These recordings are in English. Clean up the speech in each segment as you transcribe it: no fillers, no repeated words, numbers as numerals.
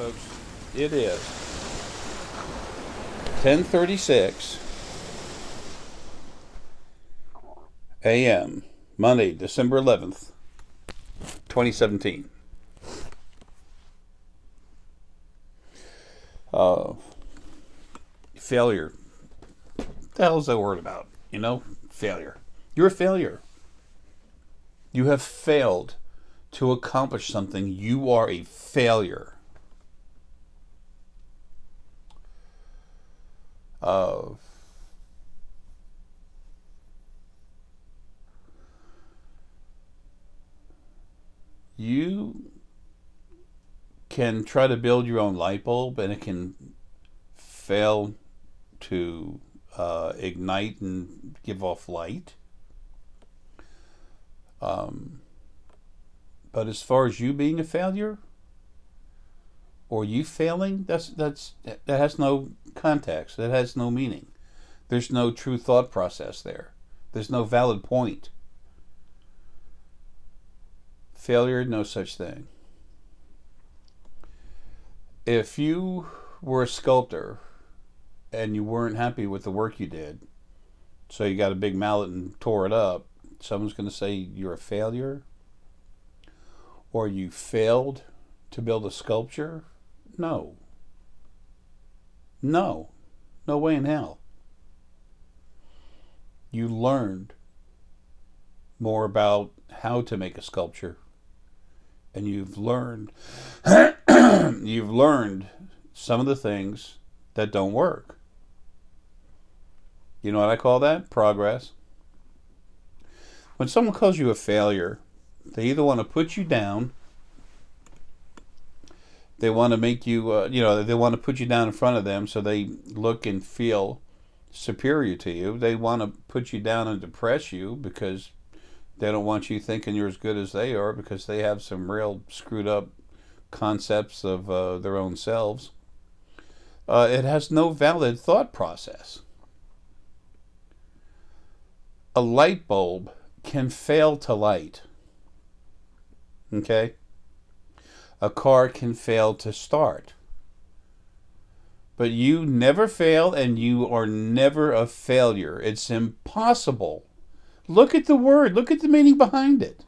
folks. It is 10:36 a.m. Monday, December 11th, 2017. Failure. What the hell is that word about? You know, failure. You're a failure. You have failed to accomplish something. You are a failure. You can try to build your own light bulb and it can fail to ignite and give off light. But as far as you being a failure or you failing, that has no context. That has no meaning. There's no true thought process there. There's no valid point. Failure, no such thing. If you were a sculptor and you weren't happy with the work you did, so you got a big mallet and tore it up, someone's going to say you're a failure, or you failed to build a sculpture. No way in hell. You learned more about how to make a sculpture, and you've learned some of the things that don't work. You know what I call that? Progress. When someone calls you a failure, they either want to put you down, they want to make you, they want to put you down in front of them so they look and feel superior to you. They want to put you down and depress you because they don't want you thinking you're as good as they are, because they have some real screwed up concepts of their own selves. It has no valid thought process. A light bulb can fail to light. Okay? A car can fail to start. But you never fail, and you are never a failure. It's impossible. Look at the word. Look at the meaning behind it.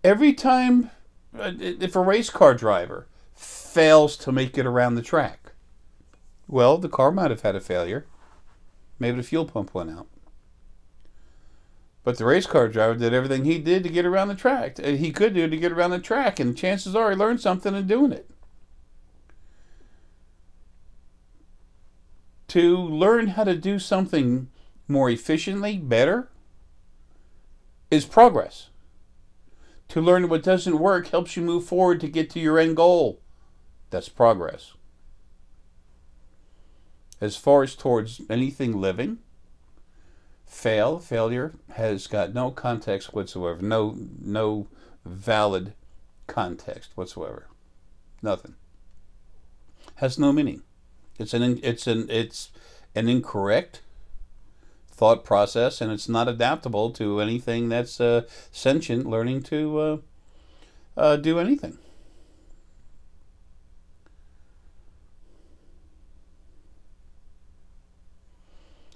Every time, if a race car driver fails to make it around the track, well, the car might have had a failure. Maybe the fuel pump went out. But the race car driver did everything he did to get around the track. He could do to get around the track, and chances are he learned something in doing it. To learn how to do something more efficiently, better, is progress. To learn what doesn't work helps you move forward to get to your end goal. That's progress. As far as towards anything living, failure has got no context whatsoever. No valid context whatsoever. Nothing. Has no meaning. It's an incorrect thought process, and it's not adaptable to anything that's sentient, learning to do anything.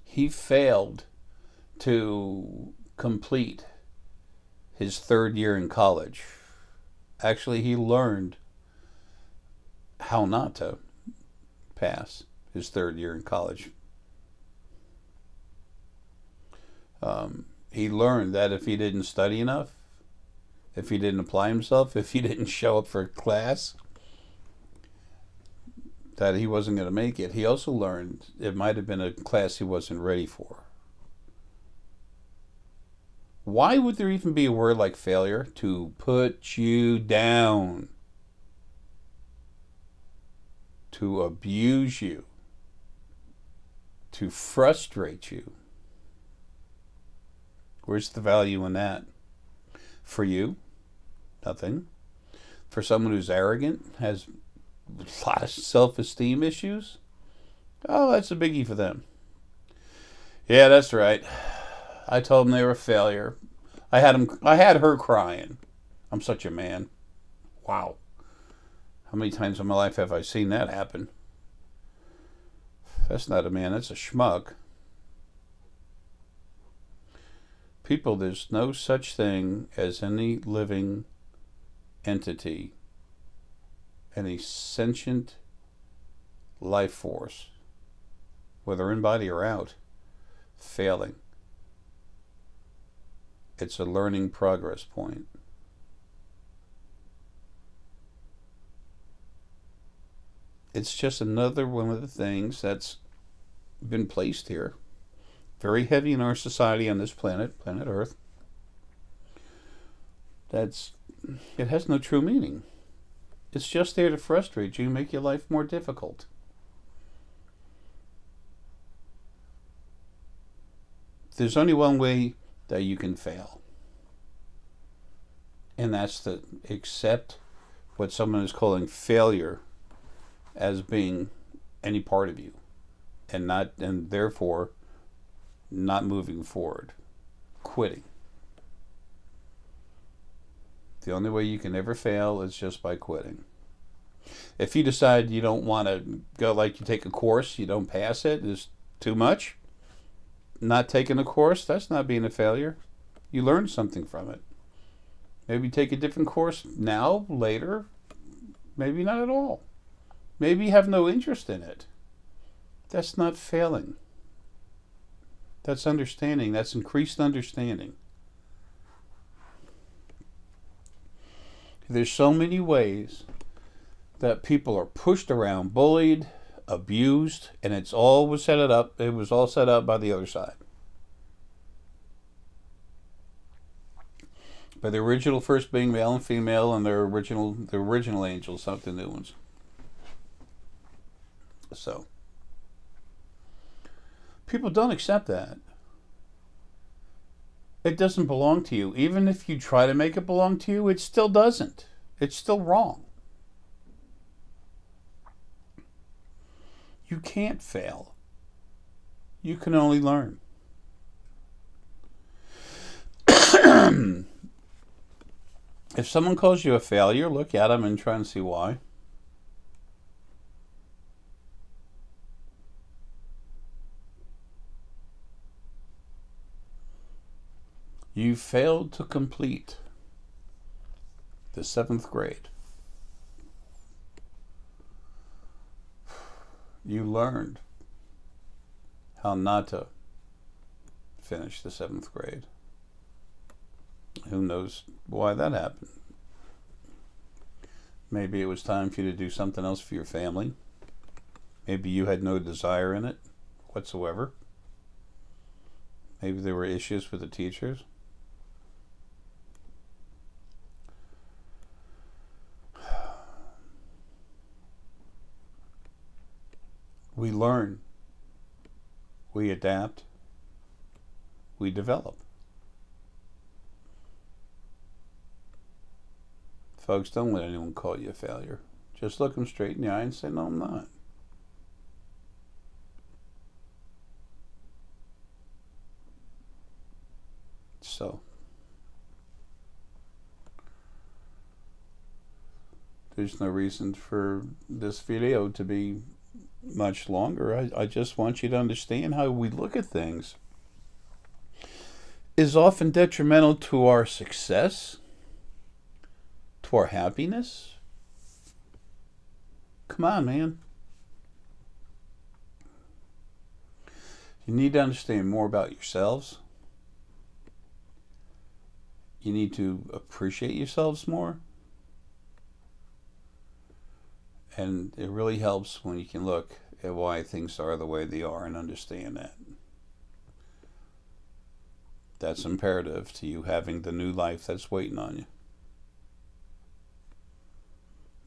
He failed to complete his third year in college. Actually, he learned how not to pass his third year in college. He learned that if he didn't study enough, if he didn't apply himself, if he didn't show up for class, that he wasn't going to make it. He also learned it might have been a class he wasn't ready for. Why would there even be a word like failure? To put you down. To abuse you. To frustrate you. Where's the value in that? For you? Nothing. For someone who's arrogant, has a lot of self-esteem issues? Oh, that's a biggie for them. Yeah, that's right. I told them they were a failure. I had her crying. I'm such a man. Wow. How many times in my life have I seen that happen? That's not a man, that's a schmuck. People, there's no such thing as any living entity, any sentient life force, whether in body or out, failing. It's a learning progress point. It's just another one of the things that's been placed here, very heavy in our society on this planet Earth. It has no true meaning. It's just there to frustrate you, make your life more difficult. There's only one way that you can fail, and that's to accept what someone is calling failure as being any part of you, and therefore not moving forward, quitting. The only way you can ever fail is just by quitting. If you decide you don't want to go, like you take a course, you don't pass it, it's too much, not taking a course, that's not being a failure. You learned something from it. Maybe take a different course now, later, maybe not at all. Maybe you have no interest in it. That's not failing. That's understanding. That's increased understanding. There's so many ways that people are pushed around, bullied, abused, and it was all set up by the other side. By the original first being male and female, and the original angels, not the new ones. So people don't accept that. It doesn't belong to you. Even if you try to make it belong to you, it still doesn't. It's still wrong. You can't fail. You can only learn. If someone calls you a failure, look at them and try and see why. You failed to complete the 7th grade. You learned how not to finish the 7th grade. Who knows why that happened? Maybe it was time for you to do something else for your family. Maybe you had no desire in it whatsoever. Maybe there were issues with the teachers. We learn, we adapt, we develop. Folks, don't let anyone call you a failure. Just look them straight in the eye and say, no, I'm not. So, there's no reason for this video to be much longer. I just want you to understand how we look at things is often detrimental to our success, to our happiness. Come on, man. You need to understand more about yourselves. You need to appreciate yourselves more. And it really helps when you can look at why things are the way they are and understand that. That's imperative to you having the new life that's waiting on you.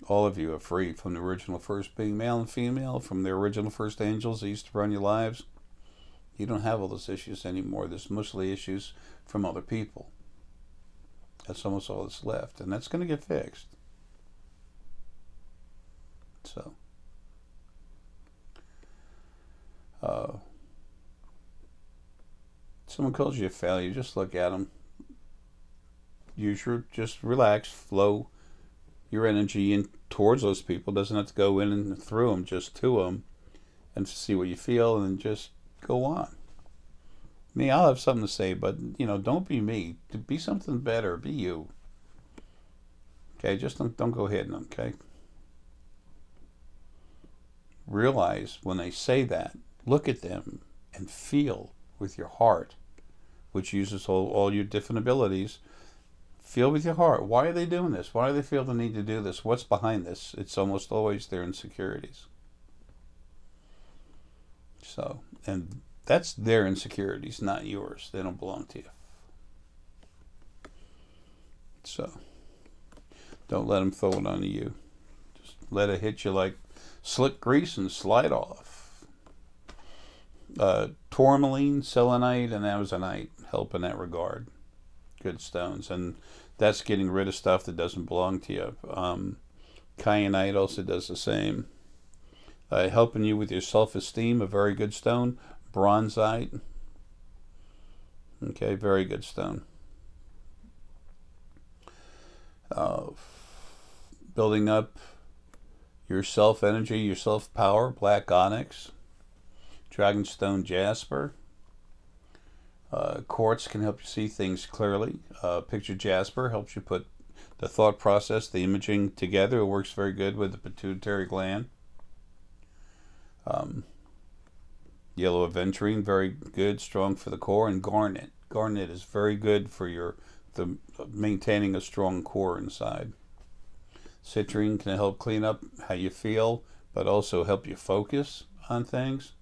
All of you are free from the original first being male and female, from the original first angels that used to run your lives. You don't have all those issues anymore. There's mostly issues from other people. That's almost all that's left. And that's going to get fixed. So, someone calls you a failure, just look at them. Just relax, flow, your energy in towards those people. It doesn't have to go in and through them, just to them, and see what you feel, and then just go on. Me, I'll have something to say, but don't be me. Be something better. Be you. Okay, just don't go hitting them. Okay. Realize when they say that, look at them and feel with your heart, which uses all your different abilities. Feel with your heart. Why are they doing this? Why do they feel the need to do this? What's behind this? It's almost always their insecurities. So, and that's their insecurities, not yours. They don't belong to you. So, don't let them throw it onto you. Just let it hit you like slick grease and slide off. Tourmaline, selenite, and amazonite help in that regard. Good stones. And that's getting rid of stuff that doesn't belong to you. Kyanite also does the same. Helping you with your self-esteem, a very good stone. Bronzite. Okay, very good stone. Building up your self-energy, your self-power, black onyx. Dragonstone jasper. Quartz can help you see things clearly. Picture jasper helps you put the thought process, the imaging together. It works very good with the pituitary gland. Yellow aventurine, very good, strong for the core. And garnet. Garnet is very good for the maintaining a strong core inside. Citrine can help clean up how you feel, but also help you focus on things.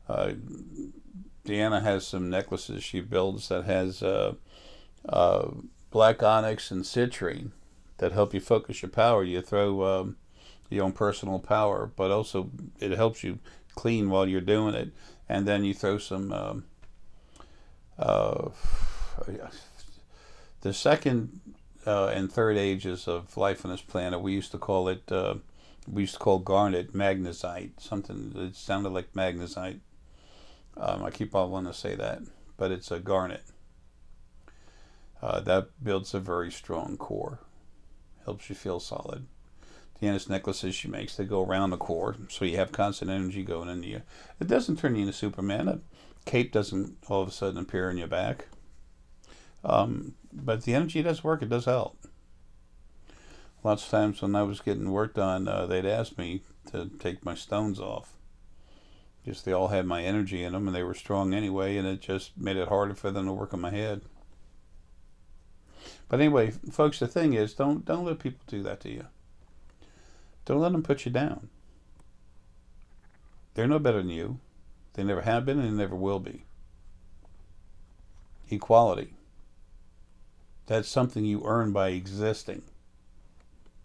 Deanna has some necklaces she builds that has black onyx and citrine that help you focus your power. You throw your own personal power, but also it helps you clean while you're doing it. And then you throw some the second and third ages of life on this planet. We used to call garnet magnesite. Something that sounded like magnesite. I keep on wanting to say that, but it's a garnet. That builds a very strong core. Helps you feel solid. Deanna's necklaces she makes, they go around the core, so you have constant energy going into you. It doesn't turn you into Superman. A cape doesn't all of a sudden appear in your back. But the energy does work. It does help. Lots of times when I was getting work done, they'd ask me to take my stones off. Just they all had my energy in them, and they were strong anyway, and it just made it harder for them to work on my head. But anyway, folks, the thing is, don't let people do that to you. Don't let them put you down. They're no better than you. They never have been, and they never will be. Equality. That's something you earn by existing.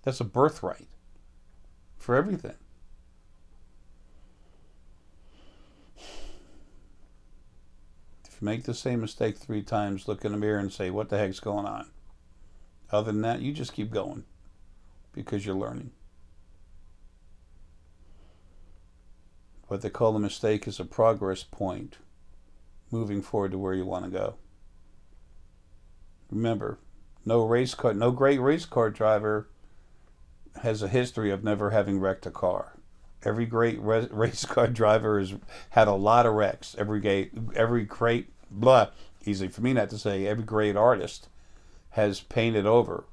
That's a birthright for everything. If you make the same mistake 3 times, look in the mirror and say, what the heck's going on? Other than that, you just keep going because you're learning. What they call a mistake is a progress point moving forward to where you want to go. Remember, no great race car driver has a history of never having wrecked a car. Every great race car driver has had a lot of wrecks. Every great, easy for me not to say, every great artist has painted over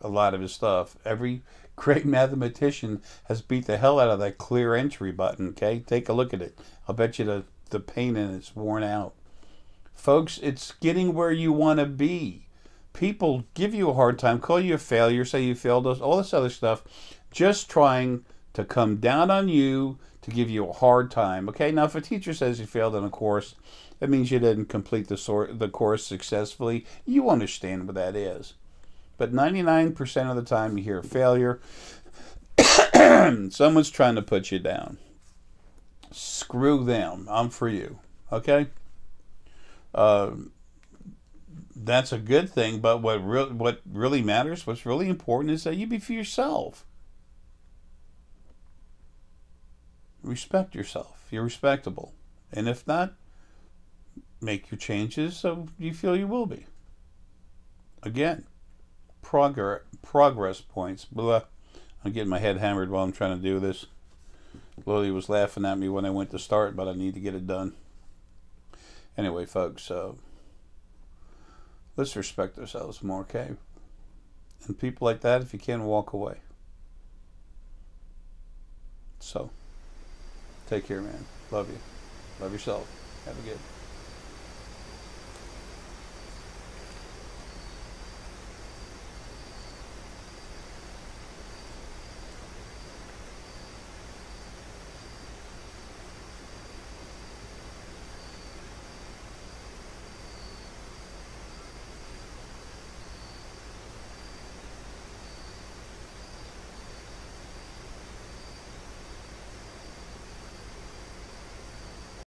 a lot of his stuff. Every great mathematician has beat the hell out of that clear entry button, okay? Take a look at it. I'll bet you the paint in it's worn out. Folks, it's getting where you want to be. People give you a hard time, call you a failure, say you failed, all this other stuff, just trying to come down on you to give you a hard time. Okay, now if a teacher says you failed in a course, that means you didn't complete the course successfully. You understand what that is. But 99% of the time you hear failure, someone's trying to put you down. Screw them. I'm for you. Okay? That's a good thing, but what really matters, what's really important is that you be for yourself. Respect yourself. You're respectable. And if not, make your changes so you feel you will be. Again, progress points. Blah. I'm getting my head hammered while I'm trying to do this. Lily was laughing at me when I went to start, but I need to get it done. Anyway, folks, let's respect ourselves more, okay? And people like that, if you can, walk away. So, take care, man. Love you. Love yourself. Have a good